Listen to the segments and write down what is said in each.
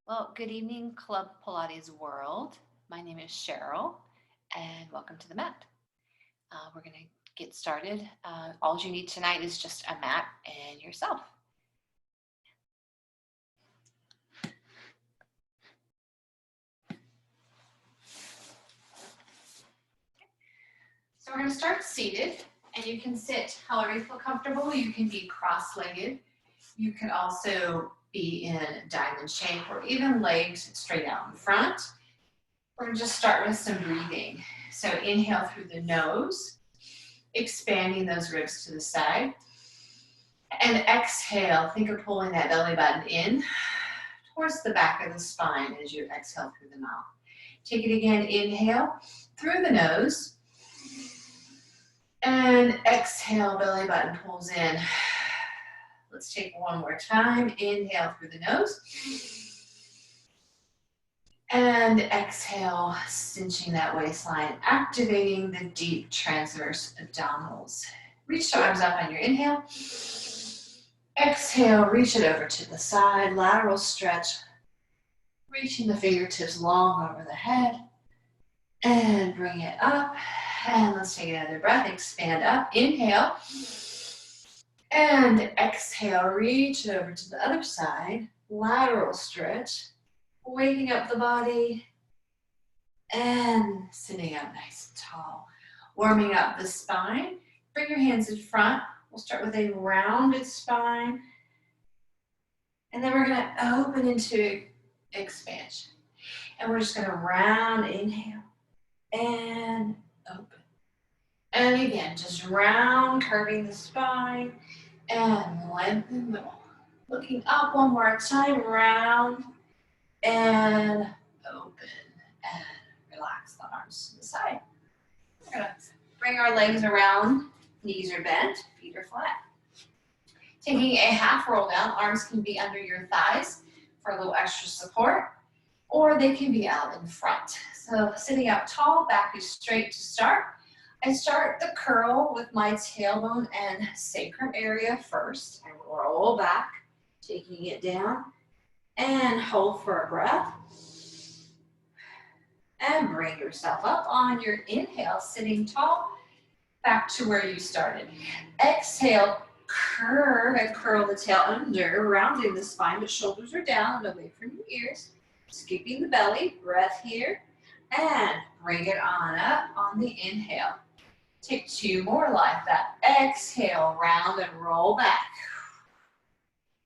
Well, good evening, Club Pilates world. My name is Cheryl, and welcome to the mat. We're going to get started. All you need tonight is just a mat and yourself. So we're going to start seated, and you can sit however you feel comfortable. You can be cross-legged. You could also be in diamond shape or even legs straight out in front. We're going to just start with some breathing. So inhale through the nose, expanding those ribs to the side. And exhale, think of pulling that belly button in towards the back of the spine as you exhale through the mouth. Take it again, inhale through the nose. And exhale, belly button pulls in. Let's take one more time. Inhale through the nose. And exhale, cinching that waistline, activating the deep transverse abdominals. Reach the arms up on your inhale. Exhale, reach it over to the side, lateral stretch. Reaching the fingertips long over the head. And bring it up. And let's take another breath, expand up, inhale. And exhale, reach it over to the other side, lateral stretch. Waking up the body and sitting up nice and tall. Warming up the spine. Bring your hands in front. We'll start with a rounded spine. And then we're going to open into expansion. And we're just going to round, inhale, and open. And again, just round, curving the spine, and lengthen the middle. Looking up one more time, round, and open, and relax the arms to the side. We're going to bring our legs around, knees are bent, feet are flat. Taking a half roll down, arms can be under your thighs for a little extra support, or they can be out in front. So sitting up tall, back is straight to start. I start the curl with my tailbone and sacrum area first. I roll back, taking it down, and hold for a breath. And bring yourself up on your inhale, sitting tall, back to where you started. Exhale, curve and curl the tail under, rounding the spine, but shoulders are down and away from your ears. Skipping the belly, breath here, and bring it on up on the inhale. Take two more like that. Exhale, round and roll back.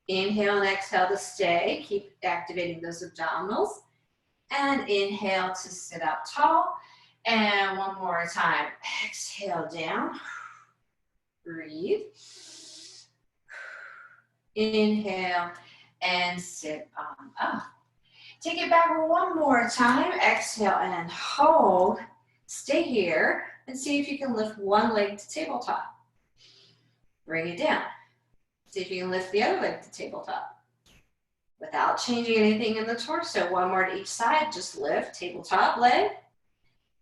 Inhale and exhale to stay. Keep activating those abdominals. And inhale to sit up tall. And one more time. Exhale down. Breathe. Inhale and sit on up. Take it back one more time. Exhale and hold. Stay here and see if you can lift one leg to tabletop. Bring it down. See if you can lift the other leg to tabletop. Without changing anything in the torso. One more to each side. Just lift, tabletop leg.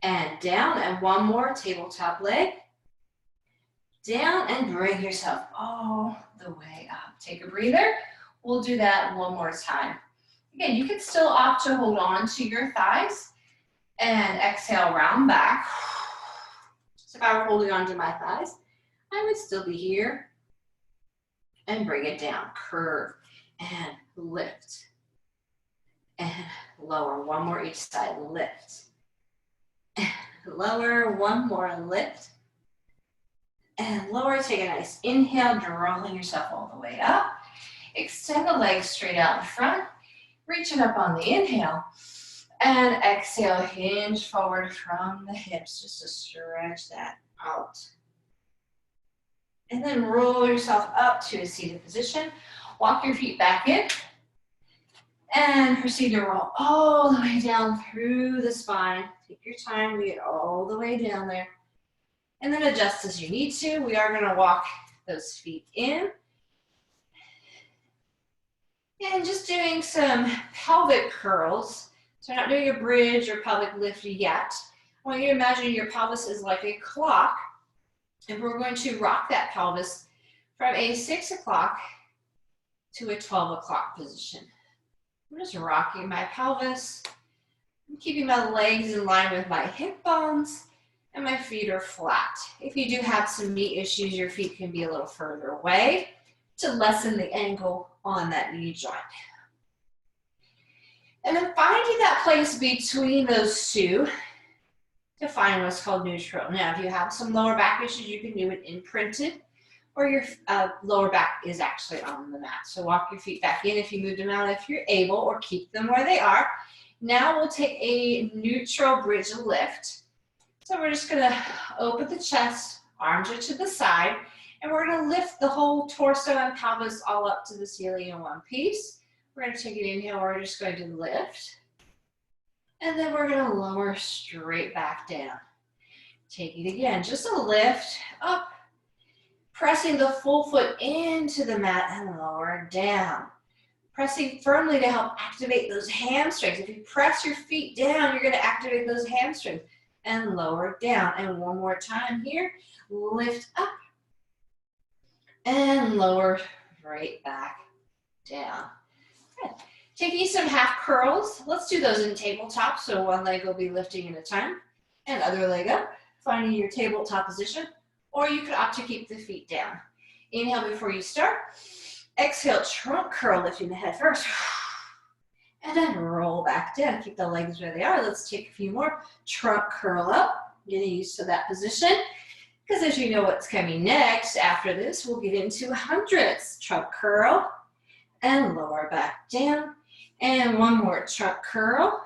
And down, and one more, tabletop leg. Down, and bring yourself all the way up. Take a breather. We'll do that one more time. Again, you can still opt to hold on to your thighs. And exhale, round back. So if I were holding on to my thighs, I would still be here. And bring it down, curve, and lift. And lower, one more each side, lift. And lower, one more, lift. And lower, take a nice inhale, drawing yourself all the way up. Extend the legs straight out in front. Reach it up on the inhale. And exhale, hinge forward from the hips, just to stretch that out. And then roll yourself up to a seated position. Walk your feet back in. And proceed to roll all the way down through the spine. Take your time to get all the way down there. And then adjust as you need to. We are going to walk those feet in. And just doing some pelvic curls. So we're not doing a bridge or pelvic lift yet. I want you to imagine your pelvis is like a clock. And we're going to rock that pelvis from a 6 o'clock to a 12 o'clock position. I'm just rocking my pelvis. I'm keeping my legs in line with my hip bones, and my feet are flat. If you do have some knee issues, your feet can be a little further away to lessen the angle on that knee joint. And then finding that place between those two to find what's called neutral. Now, if you have some lower back issues, you can do it imprinted, or your lower back is actually on the mat. So walk your feet back in if you move them out if you're able, or keep them where they are. Now we'll take a neutral bridge lift. So we're just gonna open the chest, arms are to the side, and we're gonna lift the whole torso and pelvis all up to the ceiling in one piece. We're gonna take an inhale, we're just going to lift. And then we're gonna lower straight back down. Take it again, just a lift up, pressing the full foot into the mat and lower down. Pressing firmly to help activate those hamstrings. If you press your feet down, you're gonna activate those hamstrings. And lower down. And one more time here, lift up and lower right back down. Good. Taking some half curls. Let's do those in tabletop. So one leg will be lifting at a time and other leg up, finding your tabletop position, or you could opt to keep the feet down. Inhale before you start. Exhale, trunk curl, lifting the head first. And then roll back down. Keep the legs where they are. Let's take a few more. Trunk curl up. Getting used to that position. Because as you know what's coming next, after this, we'll get into hundreds. Trunk curl and lower back down. And one more trunk curl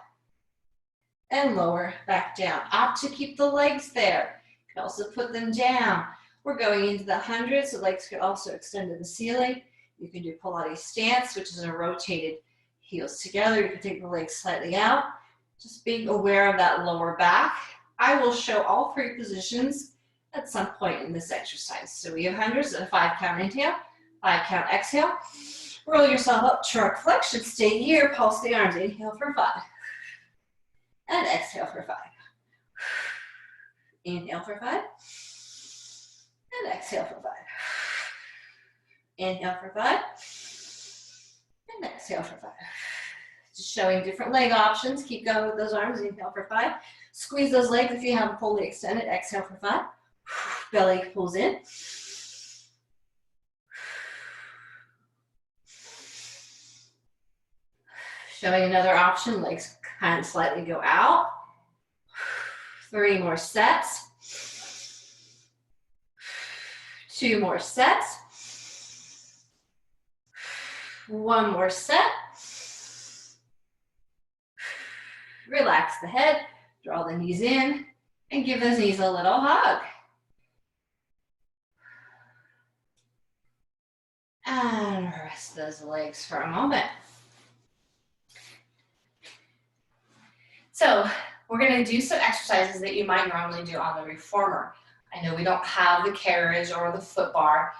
and lower back down. Opt to keep the legs there. You can also put them down. We're going into the hundreds. The legs could also extend to the ceiling. You can do Pilates stance, which is a rotated heels together. You can take the legs slightly out. Just being aware of that lower back. I will show all three positions at some point in this exercise. So we have hundreds and a 5 count inhale, 5 count exhale. Roll yourself up, trunk flexion. Stay here, pulse the arms. Inhale for 5. And exhale for 5. Inhale for 5. And exhale for 5. Inhale for 5. And exhale for 5. Just showing different leg options. Keep going with those arms. Inhale for 5. Squeeze those legs if you haven't fully extended. Exhale for 5. Belly pulls in. Showing another option. Legs kind of slightly go out. 3 more sets. 2 more sets. 1 more set. Relax the head, draw the knees in, and give those knees a little hug. And rest those legs for a moment. So we're going to do some exercises that you might normally do on the reformer. I know we don't have the carriage or the foot bar,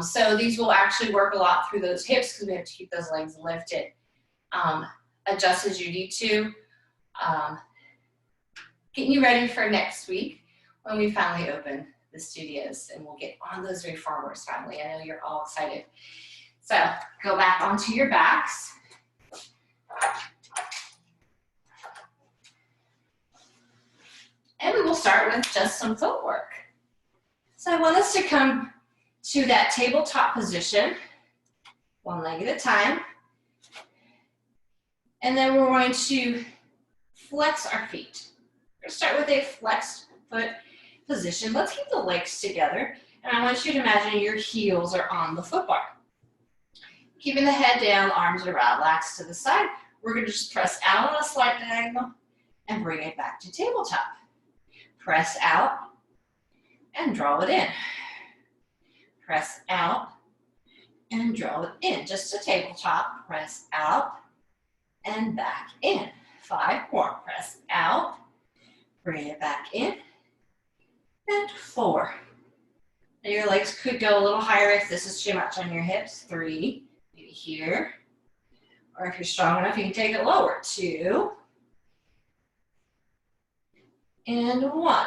so these will actually work a lot through those hips because we have to keep those legs lifted. Adjust as you need to. Getting you ready for next week when we finally open the studios and we'll get on those reformers finally. I know you're all excited. So go back onto your backs. And we will start with just some footwork. So I want us to come to that tabletop position, one leg at a time. And then we're going to flex our feet. We're going to start with a flexed foot position. Let's keep the legs together. And I want you to imagine your heels are on the foot bar. Keeping the head down, arms are relaxed to the side. We're going to just press out on a slight diagonal and bring it back to tabletop. Press out and draw it in. Press out and draw it in. Just a tabletop. Press out and back in. 5 more. Press out, bring it back in, and 4. Now your legs could go a little higher if this is too much on your hips. 3, maybe here. Or if you're strong enough, you can take it lower. 2, and 1.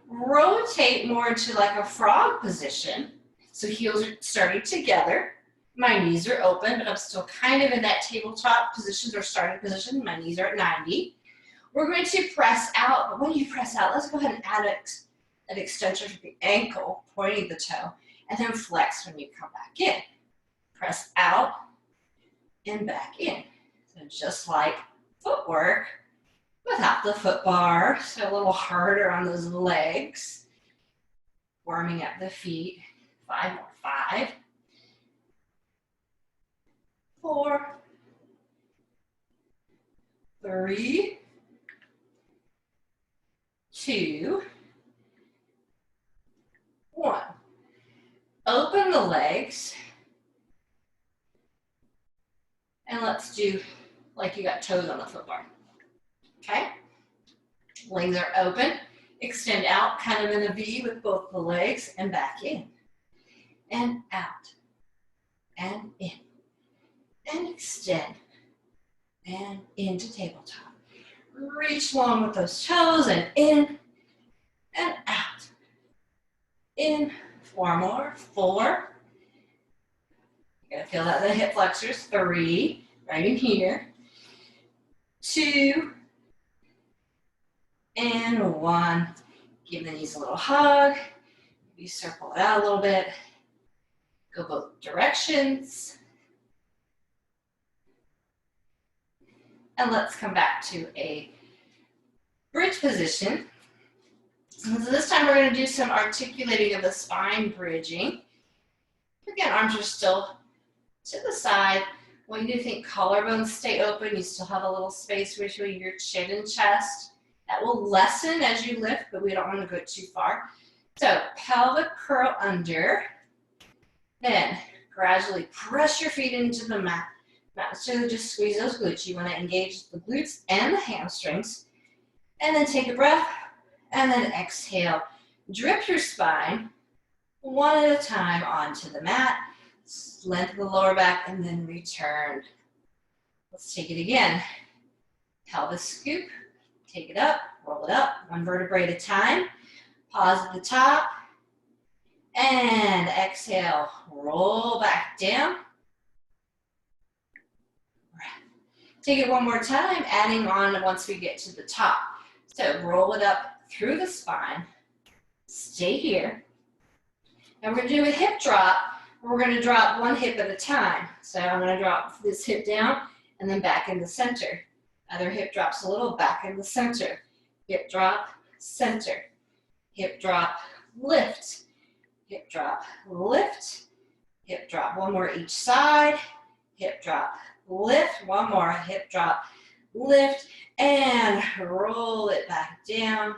Rotate more into like a frog position. So heels are starting together. My knees are open, but I'm still kind of in that tabletop position or starting position. My knees are at 90. We're going to press out, but when you press out, let's go ahead and add an extension to the ankle, pointing the toe, and then flex when you come back in. Press out and back in. So just like footwork without the foot bar, so a little harder on those legs. Warming up the feet. 5 more. 5, 4, 3, 2, 1. Open the legs. And let's do like you got toes on the foot bar. Okay? Legs are open. Extend out, kind of in a V with both the legs, and back in. And out. And in. And extend. And into tabletop. Reach long with those toes, and in. And out. In. 4 more. 4. You're gonna feel that in the hip flexors. 3, right in here. 2, and 1. Give the knees a little hug. Maybe circle it out a little bit. Go both directions. And let's come back to a bridge position. So this time we're going to do some articulating of the spine bridging. Again, arms are still to the side. When you think collarbones stay open, you still have a little space between your chin and chest. That will lessen as you lift, but we don't want to go too far. So pelvic curl under. Then gradually press your feet into the mat. Not necessarily just squeeze those glutes. You want to engage the glutes and the hamstrings. And then take a breath. And then exhale. Drip your spine one at a time onto the mat. Lengthen the lower back and then return. Let's take it again. Pelvis scoop. Take it up, roll it up, one vertebrae at a time. Pause at the top. And exhale, roll back down. Take it one more time, adding on once we get to the top. So roll it up through the spine. Stay here. And we're going to do a hip drop. We're going to drop one hip at a time. So I'm going to drop this hip down and then back in the center. Other hip drops a little, back in the center. Hip drop, center. Hip drop, lift. Hip drop, lift. Hip drop, one more each side. Hip drop, lift. One more, hip drop, lift. And roll it back down.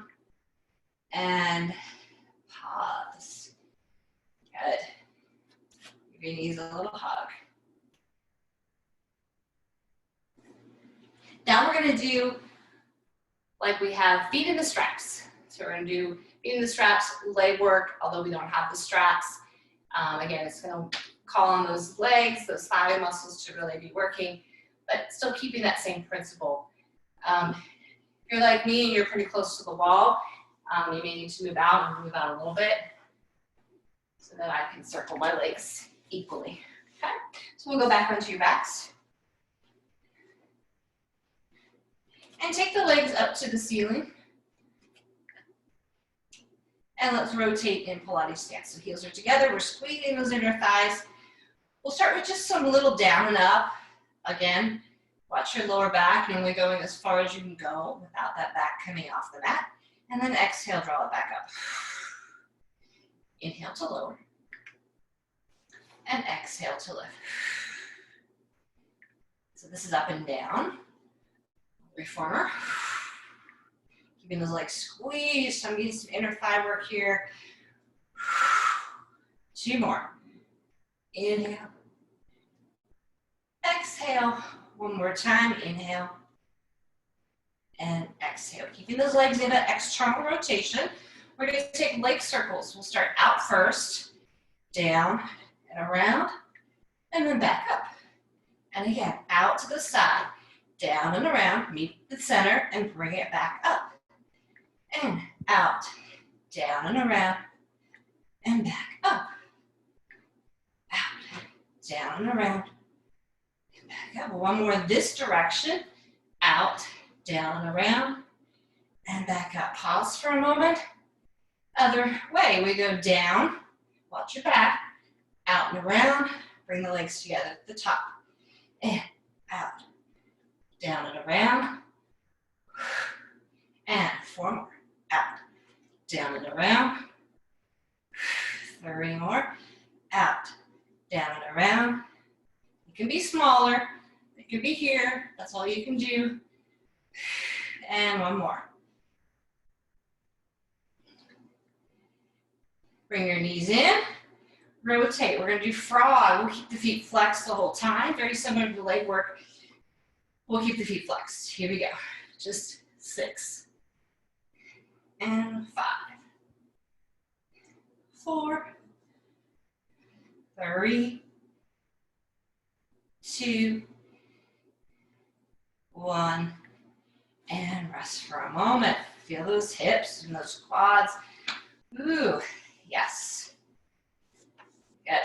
And pause. Good. Give your knees a little hug. Now we're going to do like we have feet in the straps. So we're going to do feet in the straps, leg work, although we don't have the straps. Again, it's going to call on those legs, those thigh muscles to really be working, but still keeping that same principle. If you're like me and you're pretty close to the wall, you may need to move out and move out a little bit so that I can circle my legs equally. Okay, so we'll go back onto your backs. And take the legs up to the ceiling. And let's rotate in Pilates stance. So heels are together, we're squeezing those inner thighs. We'll start with just some little down and up. Again, watch your lower back, and only going as far as you can go without that back coming off the mat. And then exhale, draw it back up. Inhale to lower. And exhale to lift. So this is up and down. Reformer. Keeping those legs squeezed. I'm getting some inner thigh work here. 2 more. Inhale. Exhale. One more time. Inhale. And exhale. Keeping those legs in an external rotation. We're going to take leg circles. We'll start out first. Down and around. And then back up. And again, out to the side. Down and around, meet the center, and bring it back up. And out, down and around, and back up. Out, down and around, and back up. One more this direction, out, down and around, and back up. Pause for a moment. Other way, we go down, watch your back, out and around, bring the legs together at the top, and out, down and around, and 4 more, out, down and around, 3 more, out, down and around. It can be smaller, it can be here, that's all you can do, and 1 more. Bring your knees in, rotate. We're going to do frog. We'll keep the feet flexed the whole time. Very similar to leg work. We'll keep the feet flexed. Here we go. Just 6 and 5, 4, 3, 2, 1, and rest for a moment. Feel those hips and those quads. Ooh. Yes. Good.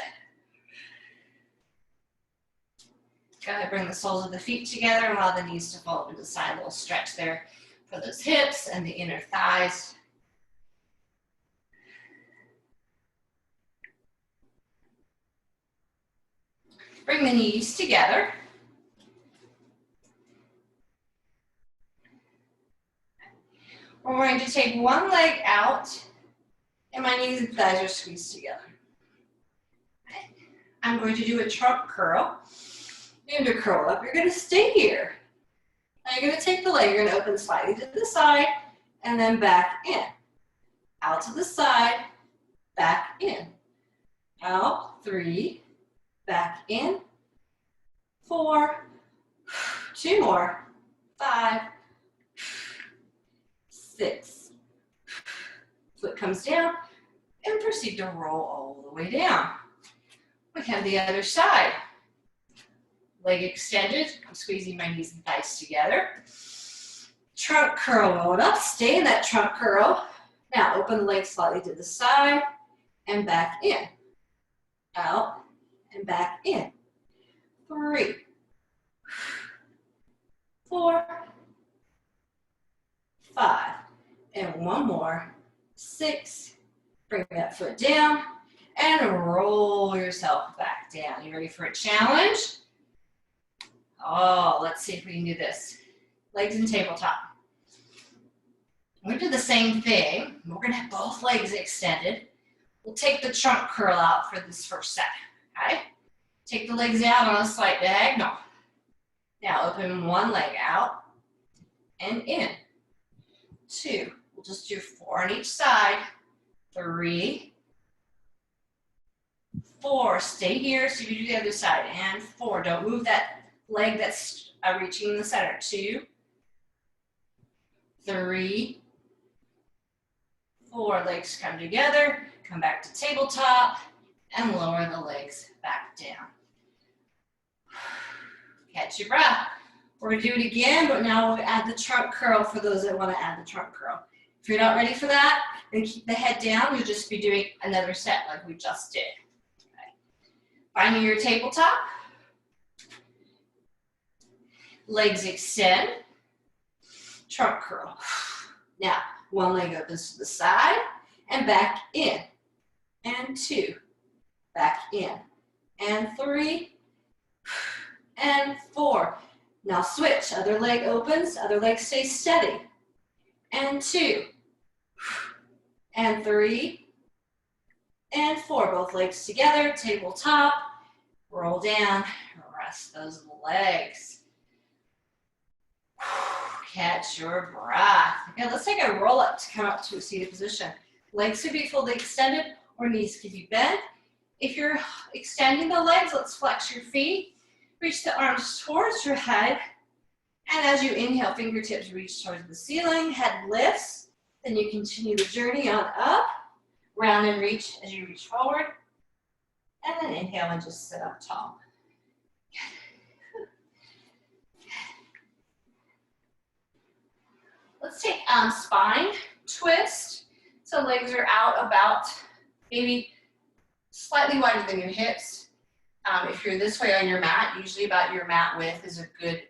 Go ahead, bring the soles of the feet together and allow the knees to fall to the side. A little stretch there for those hips and the inner thighs. Bring the knees together. We're going to take one leg out, and my knees and thighs are squeezed together. I'm going to do a trunk curl. You're going to curl up. You're going to stay here. Now you're going to take the leg. You're going to open slightly to the side and then back in. Out to the side, back in. Out, 3, back in. 4, 2 more, 5, 6. Foot comes down and proceed to roll all the way down. We have the other side. Leg extended. I'm squeezing my knees and thighs together. Trunk curl, roll it up. Stay in that trunk curl. Now open the leg slightly to the side and back in. Out and back in. 3, 4, 5, and 1 more. 6, bring that foot down, and roll yourself back down. You ready for a challenge? Oh, let's see if we can do this. Legs in tabletop. We're going to do the same thing. We're going to have both legs extended. We'll take the trunk curl out for this first set, okay? Take the legs out on a slight diagonal. Now open one leg out and in. 2. We'll just do 4 on each side. 3, 4. Stay here so you do the other side. And 4. Don't move that leg that's reaching in the center. 2, 3, 4. Legs come together. Come back to tabletop and lower the legs back down. Catch your breath. We're going to do it again, but now we'll add the trunk curl for those that want to add the trunk curl. If you're not ready for that, then keep the head down. You'll just be doing another set like we just did. Okay. Finding your tabletop. Legs extend. Trunk curl. Now, one leg opens to the side and back in. And 2. Back in. And 3. And 4. Now switch. Other leg opens. Other leg stays steady. And 2. And 3. And 4. Both legs together. Tabletop. Roll down. Rest those legs. Catch your breath. Okay, let's take a roll up to come up to a seated position. Legs could be fully extended or knees could be bent. If you're extending the legs, let's flex your feet. Reach the arms towards your head. And as you inhale, fingertips reach towards the ceiling, head lifts. Then you continue the journey on up. Round and reach as you reach forward. And then inhale and just sit up tall. Let's take spine twist. So legs are out about maybe slightly wider than your hips. If you're this way on your mat, usually about your mat width is a good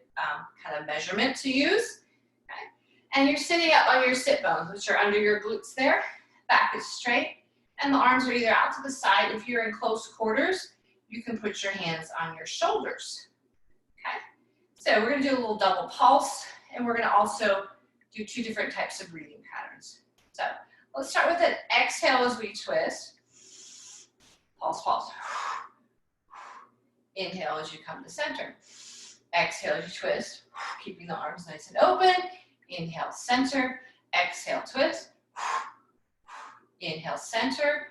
kind of measurement to use. Okay. And you're sitting up on your sit bones, which are under your glutes there. Back is straight. And the arms are either out to the side. If you're in close quarters, you can put your hands on your shoulders. Okay. So we're going to do a little double pulse. And we're going to also do 2 different types of breathing patterns. So let's start with an exhale as we twist. Pulse, pulse. Inhale as you come to center. Exhale as you twist, keeping the arms nice and open. Inhale, center. Exhale, twist. Inhale, center.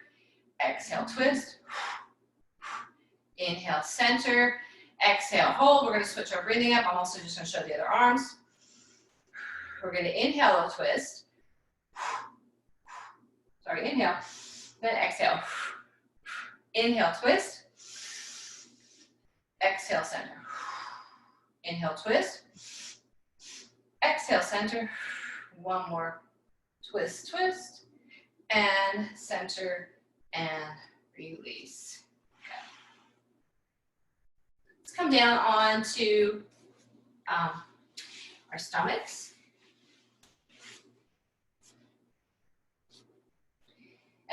Exhale, twist. Inhale, center. Exhale, hold. We're going to switch our breathing up. I'm also just going to show the other arms. We're going to inhale a twist. Sorry, inhale. Then exhale. Inhale, twist. Exhale, center. Inhale, twist. Exhale, center. One more. Twist, twist. And center and release. Okay. Let's come down onto our stomachs.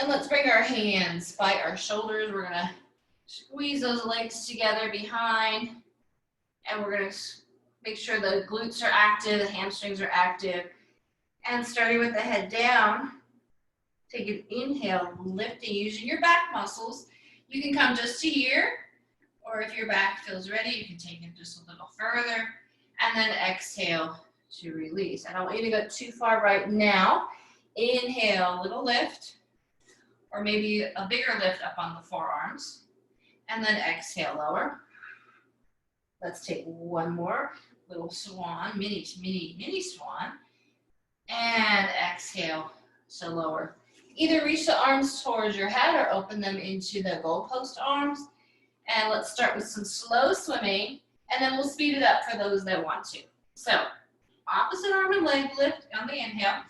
And let's bring our hands by our shoulders. We're gonna squeeze those legs together behind, and we're gonna make sure the glutes are active, the hamstrings are active. And starting with the head down, take an inhale, lifting, using your back muscles. You can come just to here, or if your back feels ready, you can take it just a little further, and then exhale to release. I don't want you to go too far right now. Inhale, little lift, or maybe a bigger lift up on the forearms. And then exhale, lower. Let's take one more little swan, mini swan. And exhale to lower. Either reach the arms towards your head or open them into the goalpost arms. And let's start with some slow swimming, and then we'll speed it up for those that want to. So opposite arm and leg lift on the inhale.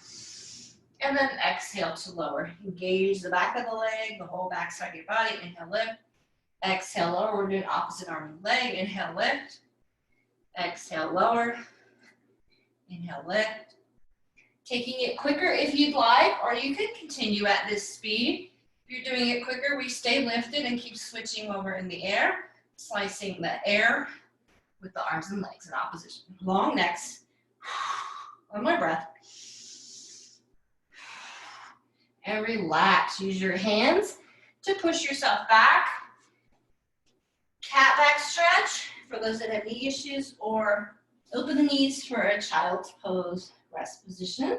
And then exhale to lower. Engage the back of the leg, the whole back side of your body. Inhale, lift. Exhale, lower. We're doing opposite arm and leg. Inhale, lift. Exhale, lower. Inhale, lift. Taking it quicker if you'd like, or you can continue at this speed. If you're doing it quicker, we stay lifted and keep switching over in the air, slicing the air with the arms and legs in opposition. Long necks. One more breath. And relax. Use your hands to push yourself back. Cat back stretch for those that have knee issues, or open the knees for a child's pose rest position.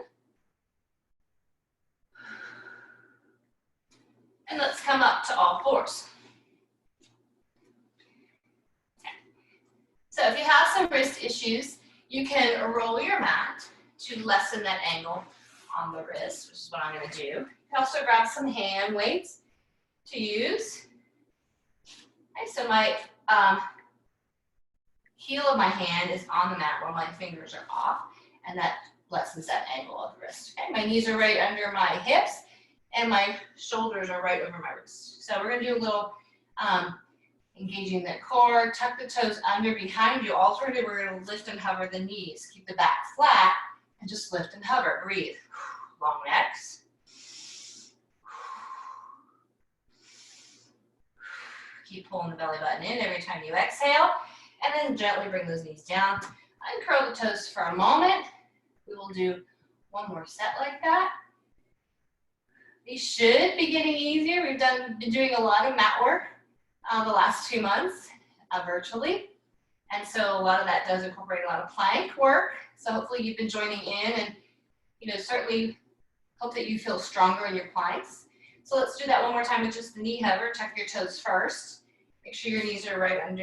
And let's come up to all fours. So if you have some wrist issues, you can roll your mat to lessen that angle on the wrist, which is what I'm going to do. You can also grab some hand weights to use. Okay, so my heel of my hand is on the mat where my fingers are off, and that lessens that angle of the wrist. Okay, my knees are right under my hips, and my shoulders are right over my wrists. So we're going to do a little engaging the core, tuck the toes under behind you. Alternative, we're going to lift and hover the knees. Keep the back flat and just lift and hover. Breathe. Long necks. Keep pulling the belly button in every time you exhale, and then gently bring those knees down. Uncurl the toes for a moment. We will do one more set like that. These should be getting easier. We've been doing a lot of mat work the last 2 months virtually. And so a lot of that does incorporate a lot of plank work. So hopefully you've been joining in, and certainly hope that you feel stronger in your planks. So let's do that one more time with just the knee hover. Tuck your toes first. Make sure your knees are right under,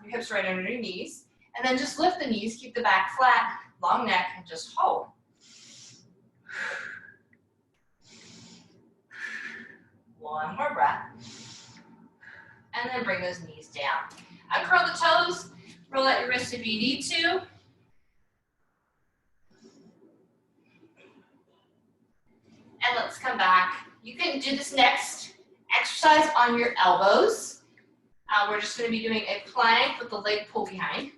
your hips right under your knees. And then just lift the knees, keep the back flat, long neck, and just hold. One more breath. And then bring those knees down. Uncurl the toes, roll out your wrists if you need to. And let's come back. You can do this next exercise on your elbows. We're just going to be doing a plank with the leg pull behind.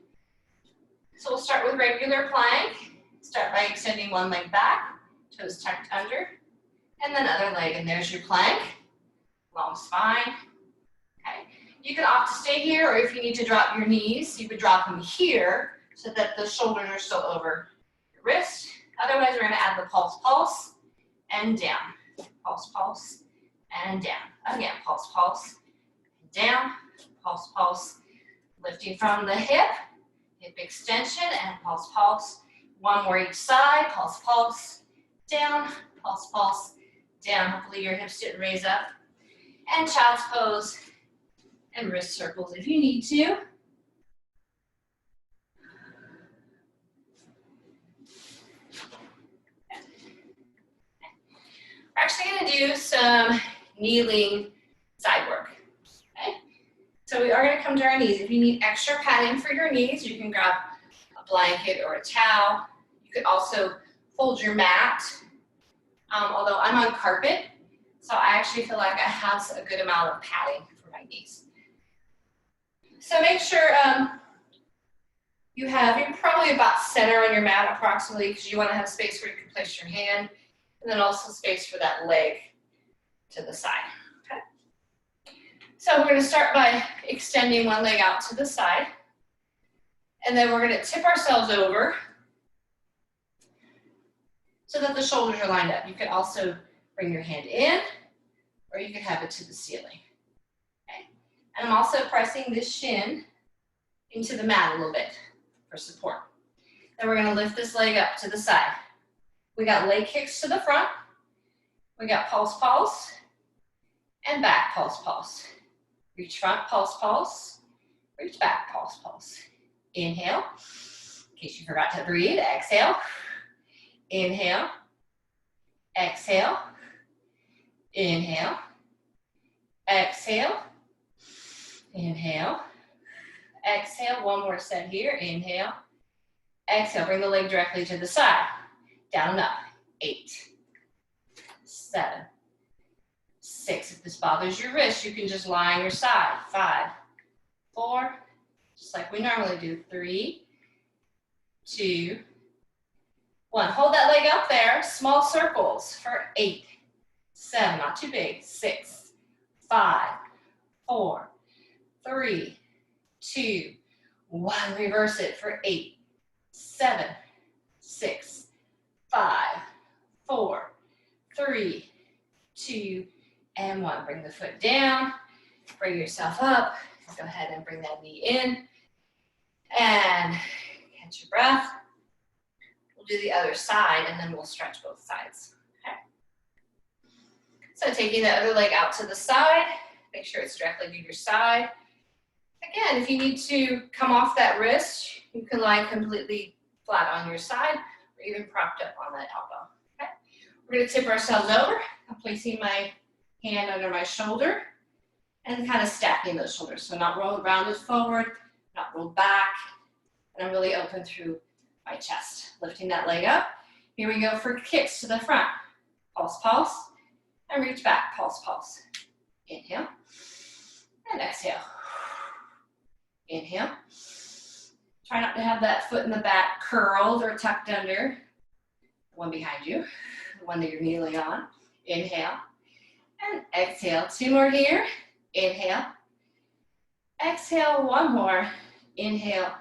So we'll start with regular plank. Start by extending one leg back, toes tucked under, and then other leg, and there's your plank. Long spine. Okay. You can opt to stay here, or if you need to drop your knees, you could drop them here so that the shoulders are still over your wrist. Otherwise, we're going to add the pulse, pulse, and down. Pulse, pulse, and down. Again, pulse, pulse, down, pulse, pulse. Lifting from the hip extension, and pulse, pulse. One more each side, pulse, pulse, down, pulse, pulse, down. Hopefully your hips didn't raise up. And child's pose and wrist circles if you need to. We're actually going to do some kneeling side work. Okay? So we are going to come to our knees. If you need extra padding for your knees, you can grab a blanket or a towel. You could also fold your mat. Although I'm on carpet, so I actually feel like I have a good amount of padding for my knees. So make sure you're probably about center on your mat approximately, because you want to have space where you can place your hand, and then also space for that leg to the side. Okay. So we're going to start by extending one leg out to the side, and then we're going to tip ourselves over so that the shoulders are lined up. You could also bring your hand in, or you could have it to the ceiling. Okay. And I'm also pressing this shin into the mat a little bit for support. Then we're going to lift this leg up to the side. We got leg kicks to the front. We got pulse, pulse, and back pulse, pulse. Reach front, pulse, pulse. Reach back, pulse, pulse. Inhale. In case you forgot to breathe, exhale. Inhale. Exhale. Inhale. Exhale. Inhale. Exhale. One more set here. Inhale. Exhale. Bring the leg directly to the side. Down and up. 8, 7, 6. If this bothers your wrist, you can just lie on your side. 5, 4, just like we normally do. 3, 2, 1. Hold that leg up there. Small circles for 8, 7, not too big. 6, 5, 4, 3, 2, 1. Reverse it for 8, 7, 6, 5, 4, 3, 2, and 1. Bring the foot down. Bring yourself up. Go ahead and bring that knee in. And catch your breath. We'll do the other side, and then we'll stretch both sides. Okay? So taking the other leg out to the side. Make sure it's directly to your side. Again, if you need to come off that wrist, you can lie completely flat on your side, or even propped up on that elbow. Okay? We're going to tip ourselves over. I'm placing my hand under my shoulder and kind of stacking those shoulders. So not rounded forward, not rolled back, and I'm really open through my chest. Lifting that leg up. Here we go for kicks to the front. Pulse, pulse, and reach back. Pulse, pulse. Inhale, and exhale. Inhale. Try not to have that foot in the back curled or tucked under. The one behind you, the one that you're kneeling on. Inhale, and exhale. 2 more here. Inhale. Exhale, 1 more. Inhale,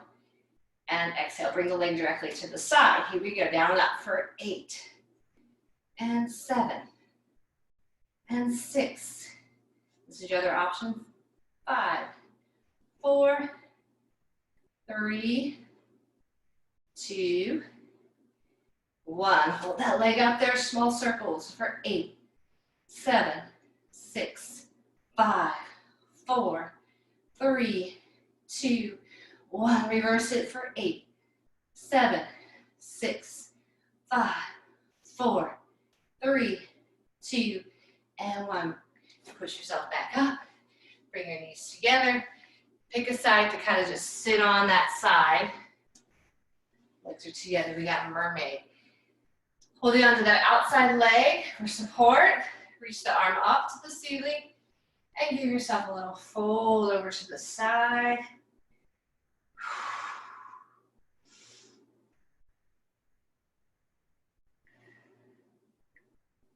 and exhale. Bring the leg directly to the side. Here we go, down and up for 8, and 7, and 6. This is your other option. 5, 4, 3, 2, 1. Hold that leg up there, small circles for 8, 7, 6, 5, 4, 3, 2, 1. Reverse it for 8, 7, 6, 5, 4, 3, 2, and 1. Push yourself back up. Bring your knees together. Pick a side to kind of just sit on that side. Legs are together. We got mermaid. Holding onto that outside leg for support. Reach the arm up to the ceiling. And give yourself a little fold over to the side.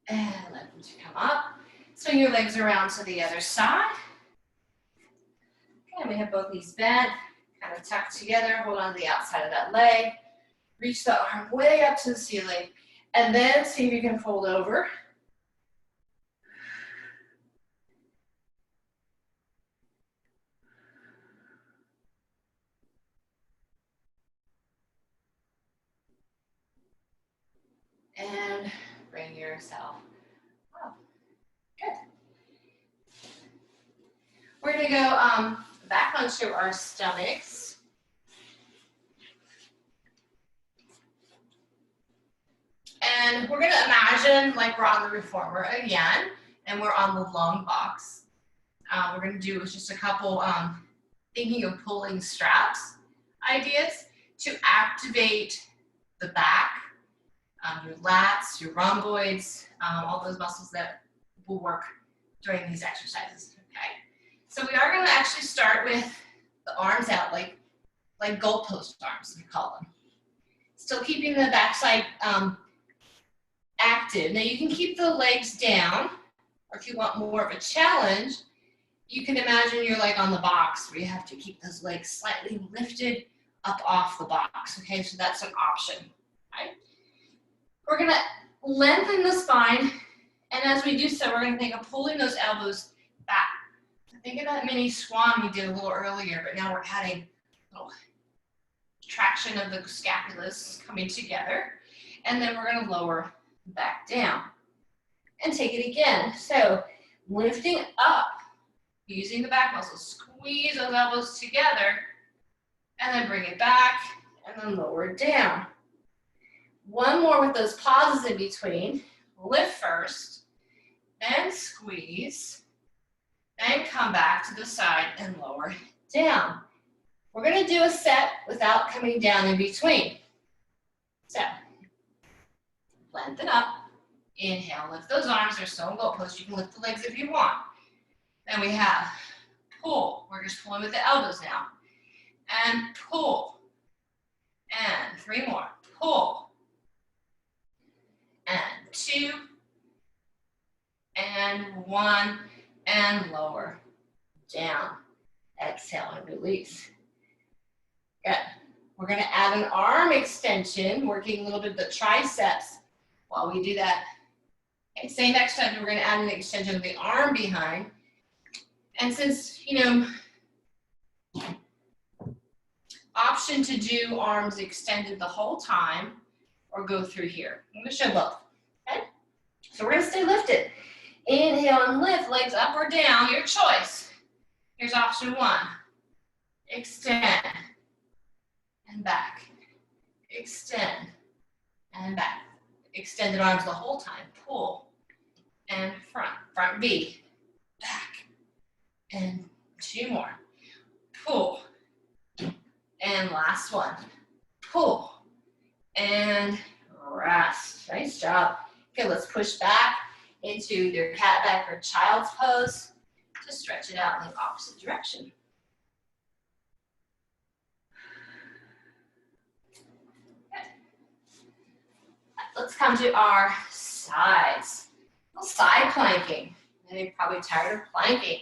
And let them come up. Swing your legs around to the other side. And we have both knees bent, kind of tucked together. Hold on to the outside of that leg. Reach the arm way up to the ceiling. And then see if you can fold over. And bring yourself up. Good. We're going to go back onto our stomachs. And we're going to imagine like we're on the reformer again, and we're on the long box. We're going to do just a couple thinking of pulling straps ideas to activate the back, your lats, your rhomboids, all those muscles that will work during these exercises. Okay, so we are going to actually start with the arms out like goalpost arms, we call them. Still keeping the backside active. Now you can keep the legs down, or if you want more of a challenge, you can imagine you're like on the box where you have to keep those legs slightly lifted up off the box. Okay, so that's an option. Okay? We're going to lengthen the spine, and as we do so, we're going to think of pulling those elbows back. Think of that mini swan we did a little earlier, but now we're adding a little traction of the scapulas coming together, and then we're going to lower back down and take it again. So lifting up, using the back muscles, squeeze those elbows together, and then bring it back, and then lower it down. One more with those pauses in between. Lift first, then squeeze, then come back to the side and lower down. We're going to do a set without coming down in between. So, lengthen up, inhale, lift those arms, they're still in goalpost. You can lift the legs if you want. Then we have pull, we're just pulling with the elbows now. And pull, and 3 more, pull, and 2, and 1, and lower, down, exhale and release. Good. We're going to add an arm extension, working a little bit of the triceps while we do that. Okay, same exercise, we're going to add an extension of the arm behind. And since, you know, option to do arms extended the whole time or go through here. I'm going to show both. Okay? So we're going to stay lifted. Inhale and lift, legs up or down, your choice. Here's option 1. Extend and back. Extend and back. Extended arms the whole time. Pull and front. Front V. Back. And 2 more. Pull. And last one. Pull. And rest. Nice job. Okay, let's push back into your cat back or child's pose to stretch it out in the opposite direction. Good. Let's come to our sides. A little side planking. And you're probably tired of planking.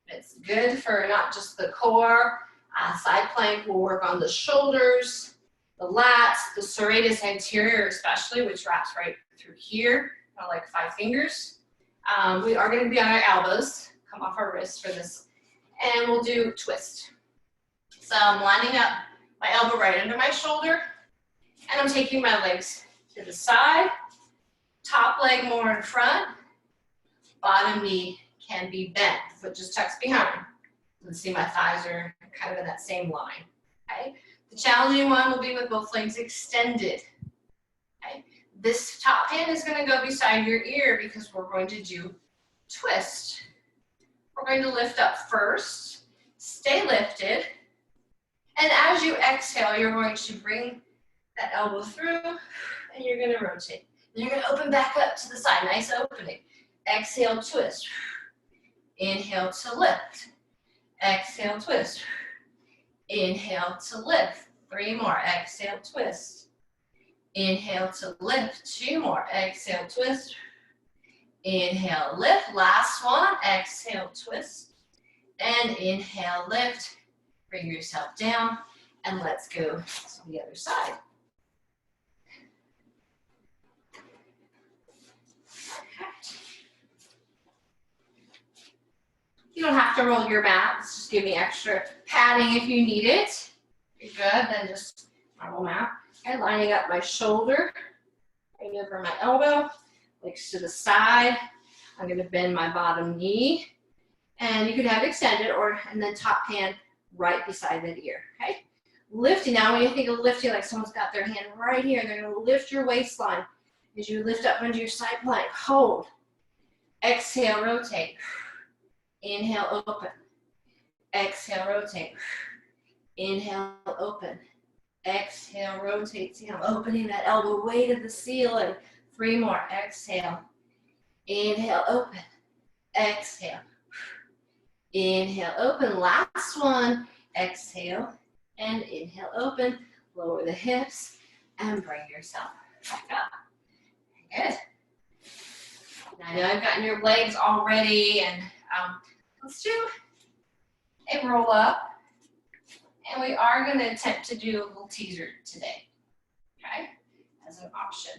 It's good for not just the core. Side plank will work on the shoulders, the lats, the serratus anterior especially, which wraps right through here, kind of like 5 fingers. We are going to be on our elbows, come off our wrists for this, and we'll do twist. So I'm lining up my elbow right under my shoulder, and I'm taking my legs to the side, top leg more in front, bottom knee can be bent, foot just tucks behind. You can see my thighs are kind of in that same line. Okay? The challenging one will be with both legs extended. Okay? This top hand is going to go beside your ear because we're going to do twist. We're going to lift up first, stay lifted, and as you exhale, you're going to bring that elbow through, and you're going to rotate. And you're going to open back up to the side, nice opening. Exhale, twist. Inhale to lift. Exhale, twist. Inhale to lift. 3 more. Exhale, twist. Inhale to lift. 2 more. Exhale, twist. Inhale, lift. Last one. Exhale, twist. And inhale, lift. Bring yourself down. And let's go to the other side. You don't have to roll your mat. Just give me extra padding if you need it. You're good. Then just normal mat. Okay, lining up my shoulder, right over my elbow, legs to the side. I'm going to bend my bottom knee. And you could have it extended and then top hand right beside that ear. Okay? Lifting. Now when you think of lifting, like someone's got their hand right here, they're going to lift your waistline as you lift up into your side plank. Hold. Exhale, rotate. Inhale, open. Exhale, rotate. Inhale, open. Exhale, rotate. See, I'm opening that elbow way to the ceiling. 3 more. Exhale. Inhale, open. Exhale. Inhale, open. Last one. Exhale and inhale, open. Lower the hips and bring yourself back up. Good. Now I know I've gotten your legs already, and let's do a roll up. And we are going to attempt to do a little teaser today, okay, as an option.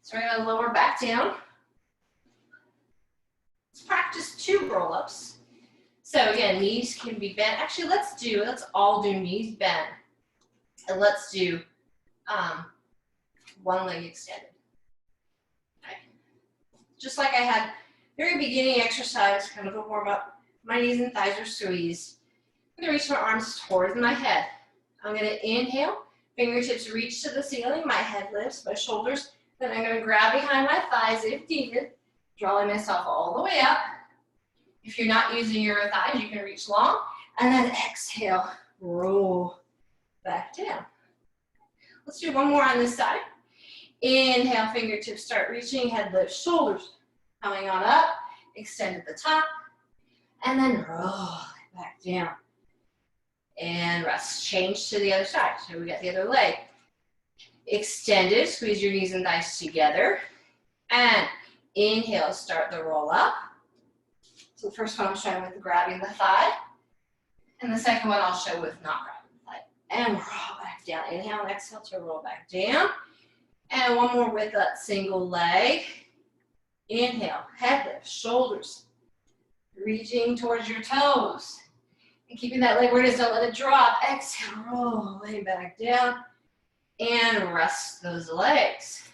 So we're going to lower back down. Let's practice 2 roll-ups. So again, knees can be bent. Actually, let's all do knees bent. And let's do one leg extended. Okay. Just like I had very beginning exercise, kind of a warm-up. My knees and thighs are squeezed. I'm going to reach my arms towards my head. I'm going to inhale, fingertips reach to the ceiling, my head lifts, my shoulders. Then I'm going to grab behind my thighs if needed, drawing myself all the way up. If you're not using your thighs, you can reach long. And then exhale, roll back down. Let's do one more on this side. Inhale, fingertips start reaching, head lifts, shoulders coming on up, extend at the top, and then roll back down. And rest. Change to the other side. So we got the other leg. Extended, squeeze your knees and thighs together. And inhale, start the roll up. So the first one I'll show with grabbing the thigh. And the second one I'll show with not grabbing the thigh. And roll back down. Inhale and exhale to roll back down. And one more with that single leg. Inhale, head lift, shoulders. Reaching towards your toes. And keeping that leg where it is, don't let it drop. Exhale, roll, lay back down. And rest those legs.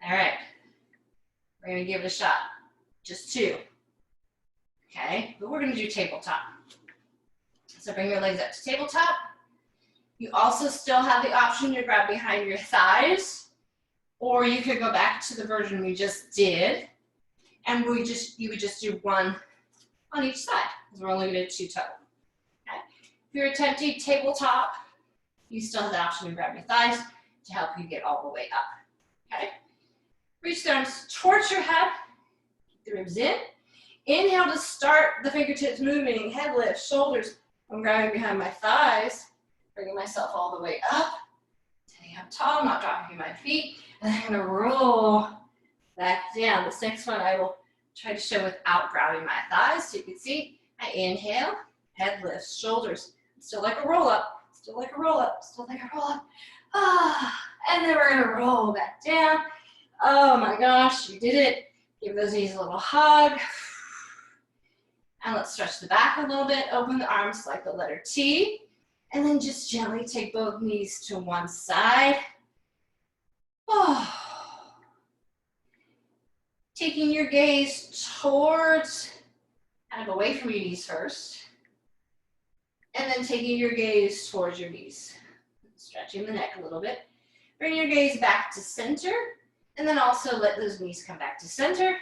All right. We're going to give it a shot. Just 2. Okay, but we're going to do tabletop. So bring your legs up to tabletop. You also still have the option to grab behind your thighs, or you could go back to the version we just did, and you would just do 1 on each side, because we're only going to do 2 total. Okay. If you're attempting tabletop, you still have the option to grab your thighs to help you get all the way up. Okay. Reach the arms towards your head, keep the ribs in. Inhale to start the fingertips moving, head lift, shoulders. I'm grabbing behind my thighs, bringing myself all the way up, staying up tall, not dropping my feet, and I'm gonna roll back down. This next one I will try to show without grabbing my thighs, so you can see. I inhale, head lifts, shoulders. Still like a roll up, still like a roll up, still like a roll up. And then we're gonna roll back down. Oh my gosh, you did it. Give those knees a little hug. And let's stretch the back a little bit, open the arms like the letter T, and then just gently take both knees to one side. Taking your gaze towards, kind of away from your knees first, and then taking your gaze towards your knees. Stretching the neck a little bit. Bring your gaze back to center, and then also let those knees come back to center,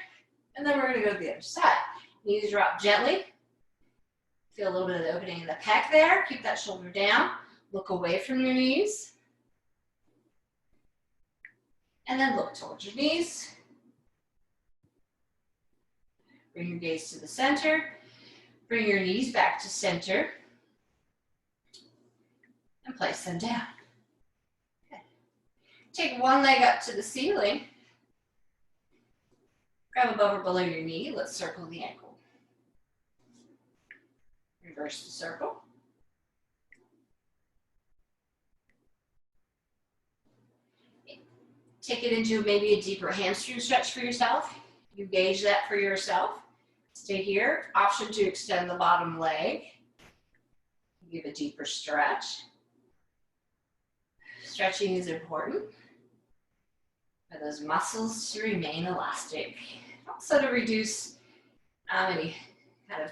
and then we're gonna go to the other side. Knees drop gently. Feel a little bit of the opening in the pec there. Keep that shoulder down. Look away from your knees. And then look towards your knees. Bring your gaze to the center. Bring your knees back to center. And place them down. Okay. Take one leg up to the ceiling. Grab above or below your knee. Let's circle the ankle. Reverse the circle. Take it into maybe a deeper hamstring stretch for yourself. You gauge that for yourself. Stay here. Option to extend the bottom leg. Give a deeper stretch. Stretching is important for those muscles to remain elastic. Also to reduce any kind of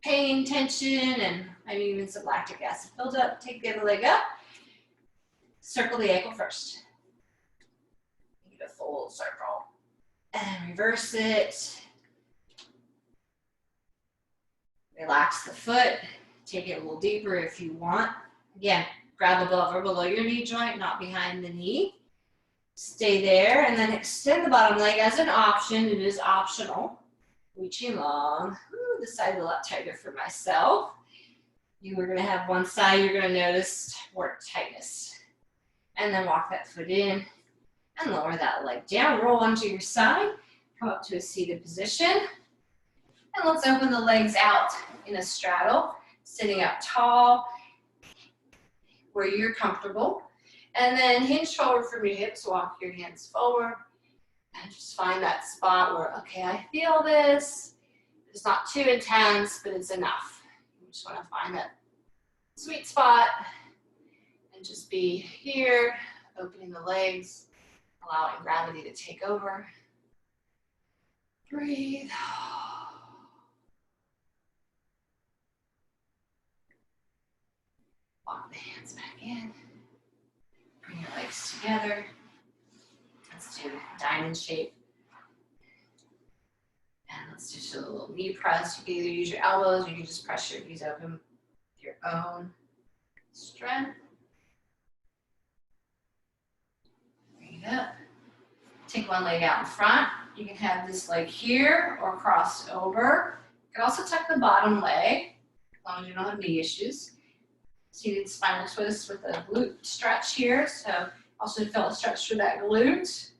pain, tension, and maybe even some lactic acid buildup. Take the other leg up. Circle the ankle first. Make it a full circle. And reverse it. Relax the foot. Take it a little deeper if you want. Again, grab above or below your knee joint, not behind the knee. Stay there, and then extend the bottom leg as an option. It is optional. Reaching long. Ooh, this side's a lot tighter for myself. You are gonna have one side, you're gonna notice more tightness. And then walk that foot in and lower that leg down. Roll onto your side, come up to a seated position. And let's open the legs out in a straddle, sitting up tall, where you're comfortable. And then hinge forward from your hips, walk your hands forward, and just find that spot where, okay, I feel this. It's not too intense, but it's enough. You just wanna find that sweet spot and just be here, opening the legs, allowing gravity to take over. Breathe. Walk the hands back in. Bring your legs together. Let's do diamond shape. And let's just do a little knee press. You can either use your elbows or you can just press your knees open with your own strength. Bring it up. Take one leg out in front. You can have this leg here or crossed over. You can also tuck the bottom leg, as long as you don't have knee issues. Seated spinal twist with a glute stretch here. So also feel a stretch through that glute.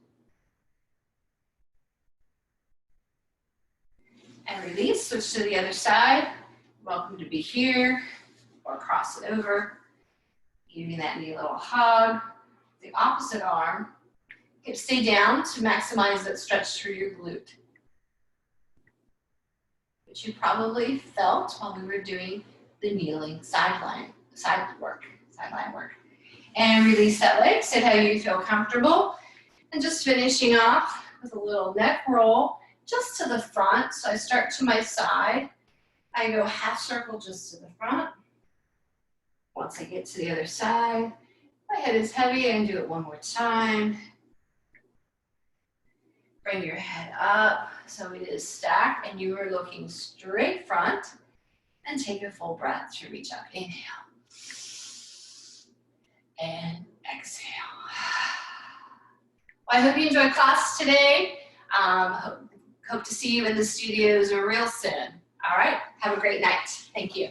And release, switch to the other side. Welcome to be here or cross it over. Giving that knee a little hug. The opposite arm. Hips stay down to maximize that stretch through your glute. Which you probably felt while we were doing the kneeling sideline work. And release that leg, sit how you feel comfortable. And just finishing off with a little neck roll just to the front. So I start to my side. I go half circle just to the front. Once I get to the other side, my head is heavy and do it one more time. Bring your head up so it is stacked and you are looking straight front. And take a full breath to reach up. Inhale. And exhale. Well, I hope you enjoyed class today. Hope to see you in the studios real soon. All right, have a great night. Thank you.